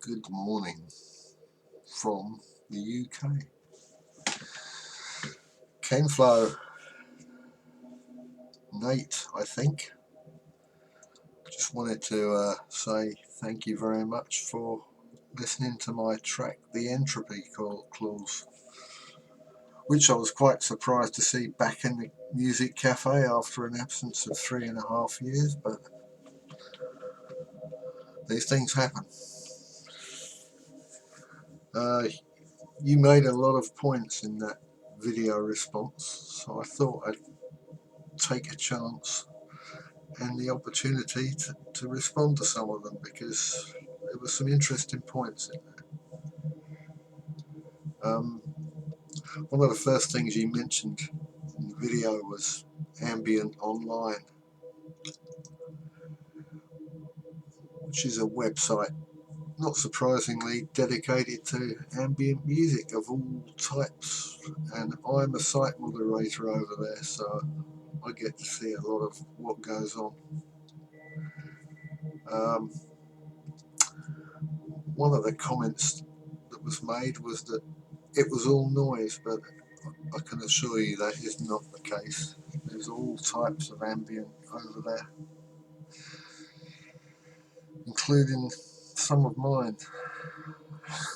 Good morning from the UK. KENFLO, Nate, I think. Just wanted to say thank you very much for listening to my track, The Entropy Clause, which I was quite surprised to see back in the music cafe after an absence of 3.5 years, but these things happen. You made a lot of points in that video response, so I thought I'd take a chance and the opportunity to respond to some of them, because there were some interesting points in there. One of the first things you mentioned in the video was Ambient Online, which is a website, not surprisingly, dedicated to ambient music of all types, and I'm a site moderator over there, so I get to see a lot of what goes on. One of the comments that was made was that it was all noise, but I can assure you that is not the case. There's all types of ambient over there, including some of mine,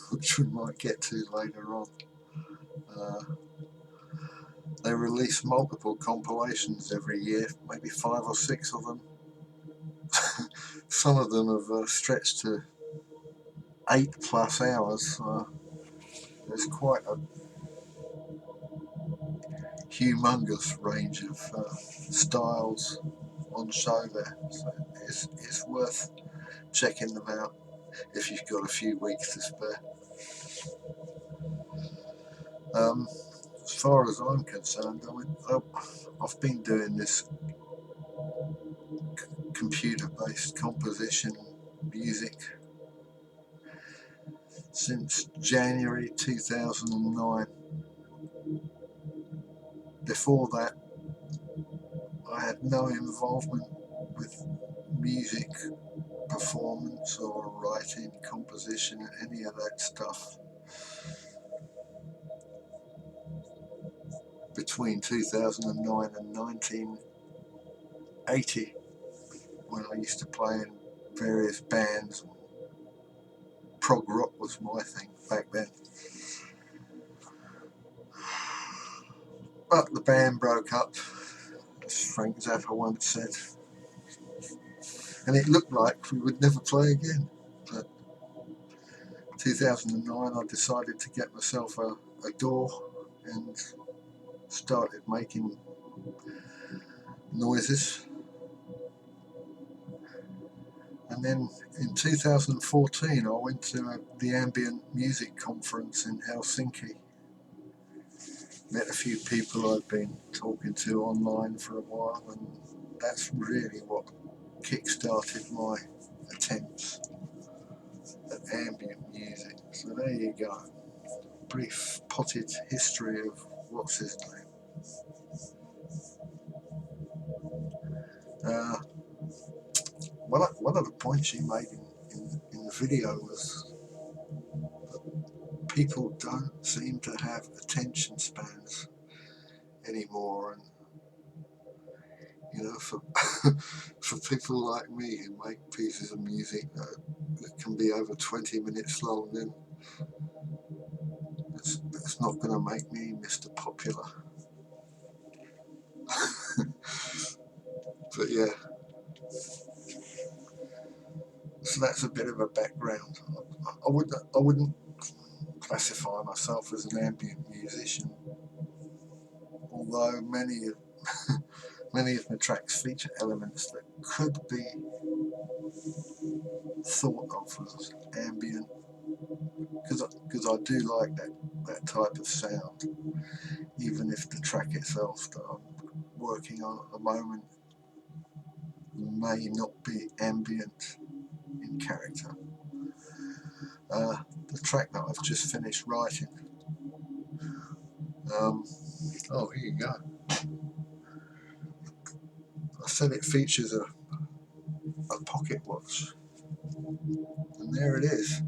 which we might get to later on. They release multiple compilations every year, maybe 5 or 6 of them. Some of them have stretched to 8+ hours. There's quite a humongous range of styles on show there, so it's worth checking them out if you've got a few weeks to spare. As far as I'm concerned, I've been doing this computer-based composition music since January 2009. Before that, I had no involvement with music performance or writing, composition, any of that stuff. Between 2009 and 1980, when I used to play in various bands, prog rock was my thing back then. But the band broke up, as Frank Zappa once said, and it looked like we would never play again. But 2009, I decided to get myself a DAW and started making noises. And then in 2014, I went to the Ambient Music Conference in Helsinki. Met a few people I'd been talking to online for a while, and that's really what kick-started my attempts at ambient music. So there you go. Brief potted history of what's his name. One of the points you made in the video was that people don't seem to have attention spans anymore, and for for people like me who make pieces of music that can be over 20 minutes long, then it's not going to make me Mr. Popular. But yeah, so that's a bit of a background. I wouldn't classify myself as an ambient musician, although many of my tracks feature elements that could be thought of as ambient, because I do like that type of sound, even if the track itself that I'm working on at the moment may not be ambient in character. The track that I've just finished writing, here you go. I said it features a pocket watch. And there it is.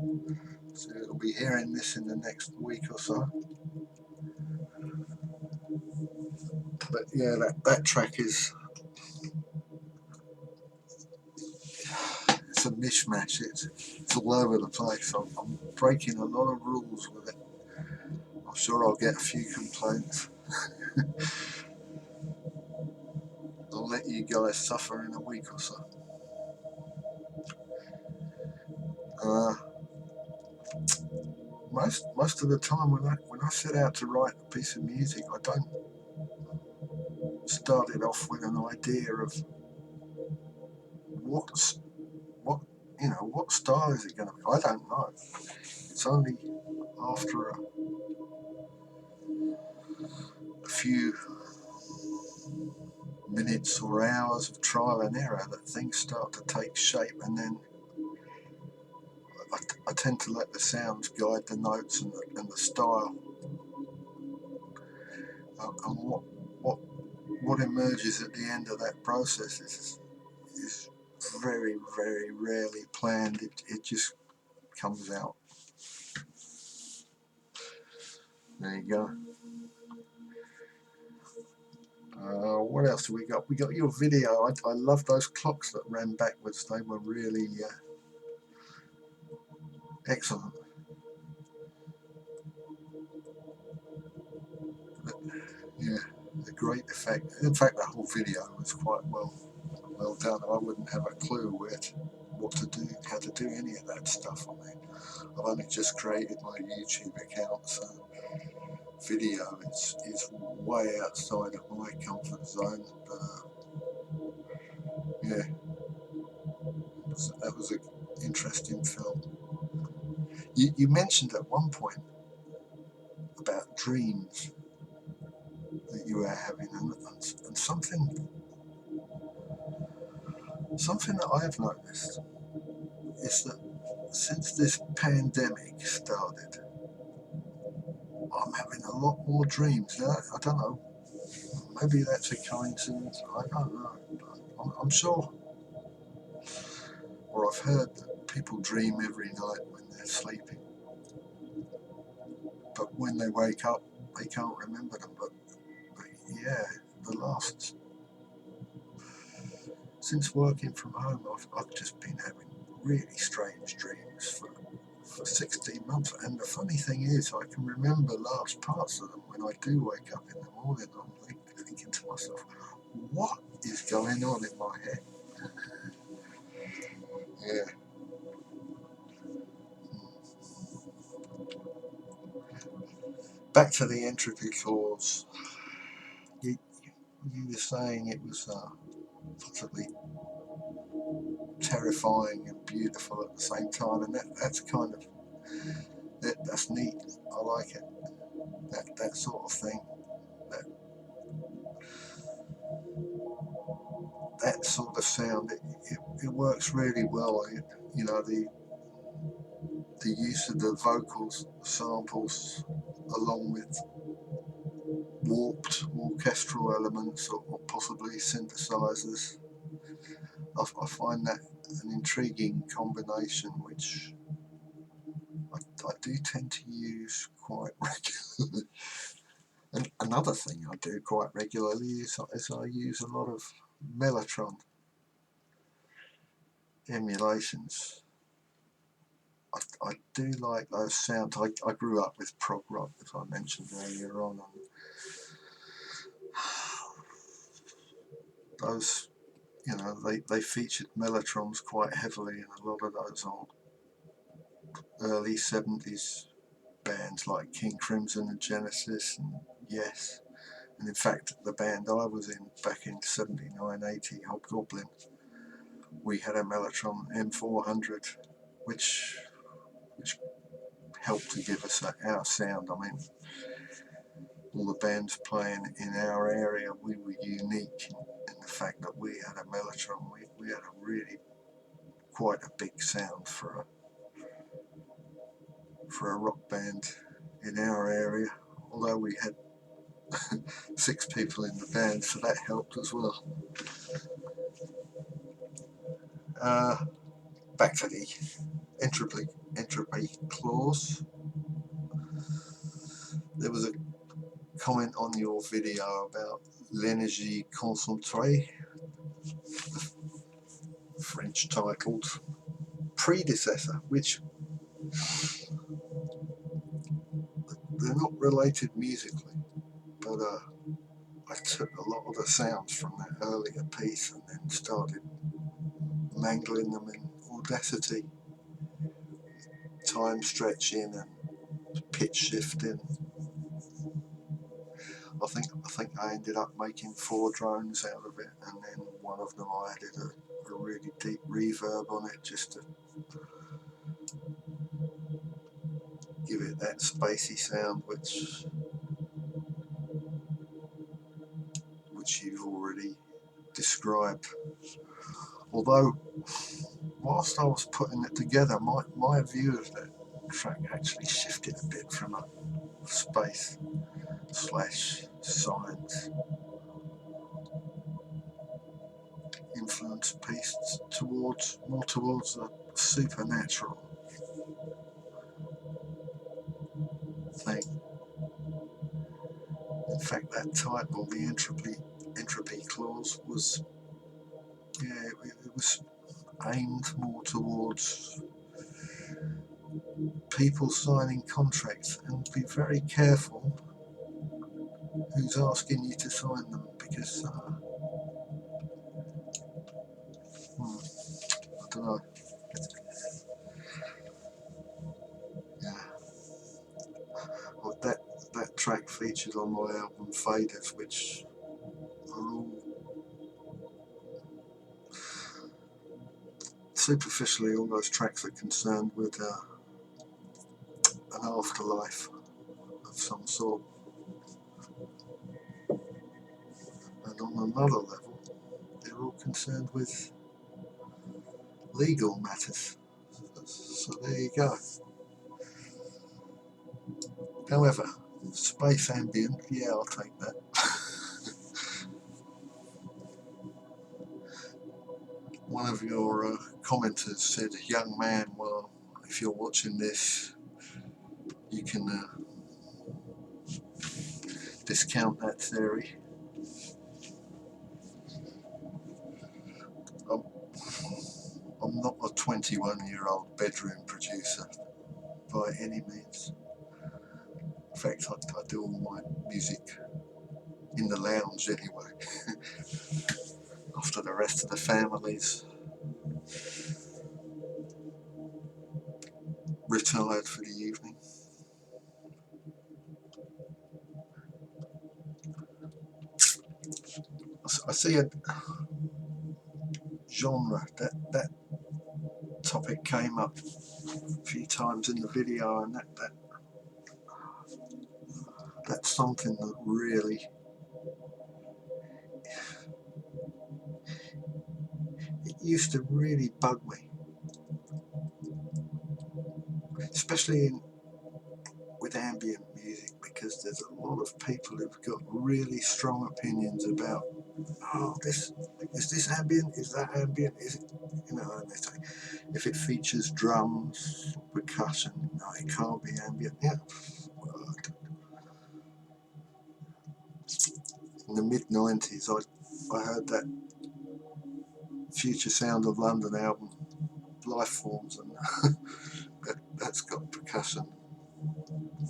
So you'll be hearing this in the next week or so. But yeah, that track is, it's a mishmash. It's all over the place. I'm breaking a lot of rules with it. I'm sure I'll get a few complaints. I'll let you guys suffer in a week or so. Uh, most of the time when I set out to write a piece of music, I don't start it off with an idea of what's what what style is it going to be. I don't know. It's only after a few minutes or hours of trial and error that things start to take shape, and then I tend to let the sounds guide the notes and the style. And what emerges at the end of that process is very, very rarely planned. It just comes out. There you go. What else have we got? We got your video. I love those clocks that ran backwards. They were really excellent. Yeah, a great effect. In fact, the whole video was quite well done. I wouldn't have a clue what to do, how to do any of that stuff. I mean, I've only just created my YouTube account, so video is way outside of my comfort zone. Yeah, that was an interesting film. You mentioned at one point about dreams that you were having, and something that I've noticed is that since this pandemic started, I'm having a lot more dreams. Now, I don't know, maybe that's a coincidence, I don't know. I'm sure, or I've heard that people dream every night when they're sleeping, but when they wake up, they can't remember them. But yeah, since working from home, I've just been having really strange dreams for 16 months. And the funny thing is, I can remember large parts of them when I do wake up in the morning. I'm thinking to myself, what is going on in my head? Yeah. Back to the entropy cause. You, you were saying it was possibly terrifying and beautiful at the same time, and that's kind of that's neat. I like it. That sort of thing. That that sort of sound. It works really well. You know, the use of the vocals samples along with warped orchestral elements or possibly synthesizers. I find that an intriguing combination, which I do tend to use quite regularly. And another thing I do quite regularly is I use a lot of Mellotron emulations. I do like those sounds. I grew up with prog rock, as I mentioned earlier on, and those, they featured Mellotrons quite heavily in a lot of those old early 70s bands like King Crimson and Genesis and Yes. And in fact, the band I was in back in 79, 80, Hobgoblin, we had a Mellotron M400, which helped to give us our sound. I mean, all the bands playing in our area, we were unique in the fact that we had a Mellotron. We had a really quite a big sound for a rock band in our area. Although we had 6 people in the band, so that helped as well. back to the entropy clause. There was a comment on your video about l'énergie concentrée, French titled predecessor, which they're not related musically, but I took a lot of the sounds from that earlier piece and then started mangling them in Audacity, time stretching and pitch shifting. I think I ended up making 4 drones out of it, and then one of them I added a really deep reverb on it just to give it that spacey sound which you've already described. Although whilst I was putting it together, my view of that track actually shifted a bit from a space/science influence piece more towards a supernatural thing. In fact, that title, the entropy clause, was it was aimed more towards people signing contracts, and be very careful who's asking you to sign them, because I don't know. Yeah, well, that track featured on my album Faders, which are all superficially, all those tracks are concerned with an afterlife of some sort, and on another level they're all concerned with legal matters. So there you go. However, space ambient, yeah, I'll take that. One of your commenters said, young man, well, if you're watching this, you can discount that theory. I'm not a 21-year-old bedroom producer by any means. In fact, I do all my music in the lounge anyway, after the rest of the family's retired for the evening. I see a genre, that topic came up a few times in the video, and that's something that really, it used to really bug me, especially with ambient music, because there's a lot of people who've got really strong opinions about, oh, is this ambient, is that ambient, is it, and they say if it features drums, percussion, no, it can't be ambient. Yeah, well, in the mid-90s I heard that Future Sound of London album, Life Forms, and that's got percussion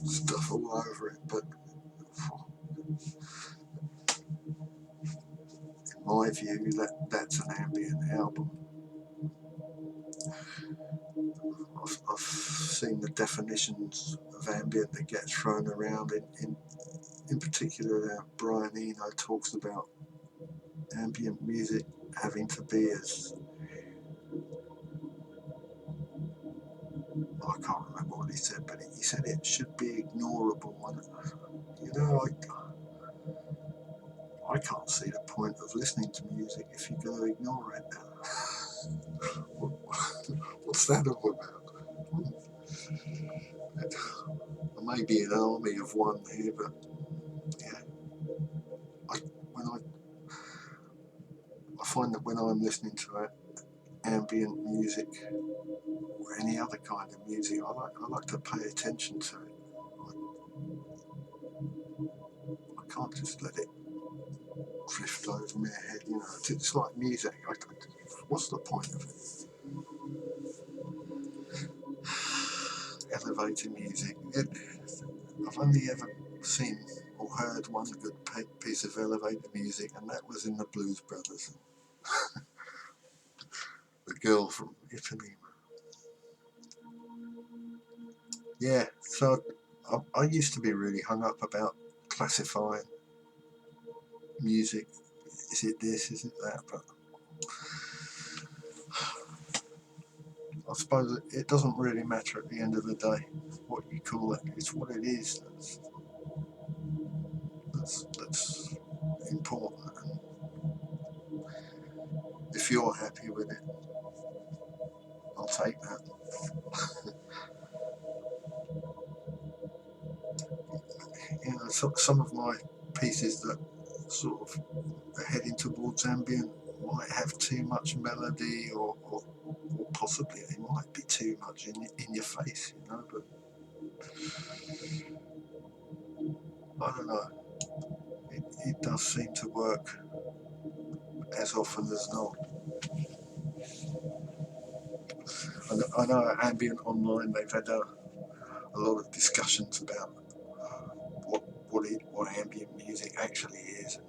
stuff all over it, but in my view that's an ambient album. I've seen the definitions of ambient that get thrown around, in particular Brian Eno talks about ambient music having to be as, I can't remember what he said, but he said it should be ignorable, and I can't see the point of listening to music if you're going to ignore it. What's that all about? I may be an army of one here, but yeah, I find that when I'm listening to ambient music or any other kind of music. I like to pay attention to it. I can't just let it drift over my head, you know. It's like music. What's the point of it? Elevator music. I've only ever seen or heard one good piece of elevator music, and that was in the Blues Brothers. The girl from Ipanema. Yeah, so I used to be really hung up about classifying music. Is it this, is it that? But I suppose it doesn't really matter at the end of the day what you call it. It's what it is that's important. And if you're happy with it, I'll take that. You know, some of my pieces that sort of are heading towards ambient might have too much melody, or possibly they might be too much in your face, you know. But I don't know. It does seem to work as often as not. I know at Ambient Online they've had a lot of discussions about what ambient music actually is,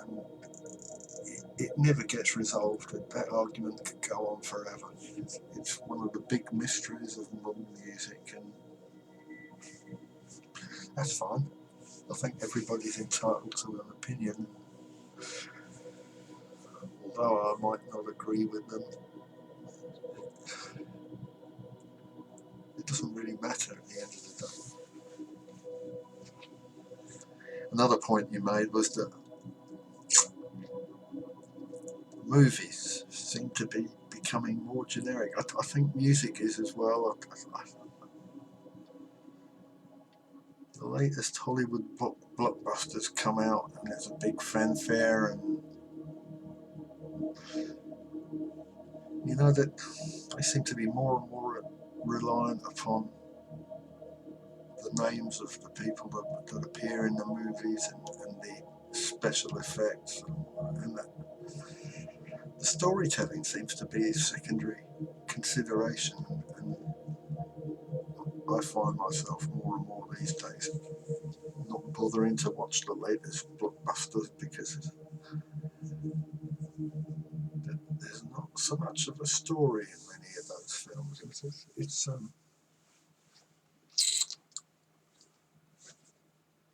and it never gets resolved. That argument could go on forever. It's one of the big mysteries of modern music, and that's fine. I think everybody's entitled to an opinion, although I might not agree with them. It doesn't really matter at the end of the day. Another point you made was that movies seem to be becoming more generic. I think music is as well. The latest Hollywood blockbusters come out and there's a big fanfare, and you know that they seem to be more and more reliant upon the names of the people that appear in the movies, and the special effects, and that the storytelling seems to be a secondary consideration, and I find myself more and more these days not bothering to watch the latest blockbusters because there's not so much of a story in many of those films. It's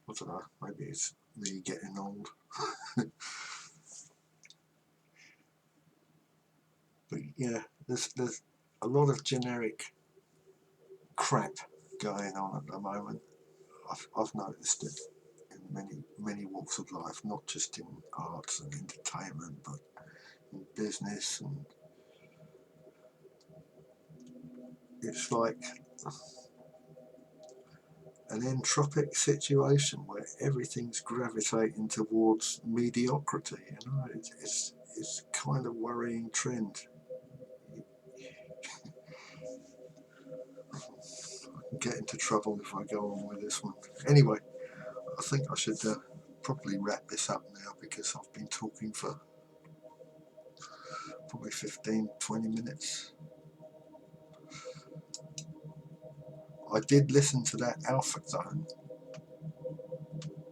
I don't know, maybe it's me getting old. But yeah, there's a lot of generic crap going on at the moment. I've noticed it in many walks of life, not just in arts and entertainment, but in business, and it's like an entropic situation where everything's gravitating towards mediocrity. You know, it's kind of worrying trend. I can get into trouble if I go on with this one. Anyway, I think I should probably wrap this up now because I've been talking for probably 15-20 minutes. I did listen to that Alpha Zone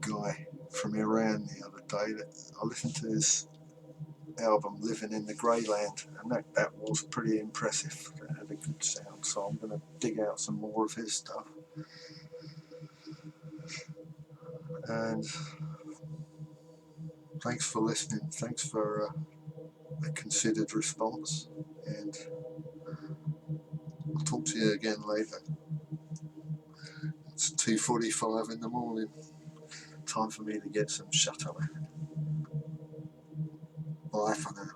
guy from Iran the other day. I listened to his album Living in the Greyland, and that was pretty impressive. It had a good sound, so I'm going to dig out some more of his stuff. And thanks for listening. Thanks for a considered response, and I'll talk to you again later. It's 2:45 in the morning. Time for me to get some shut eye. Bye for now.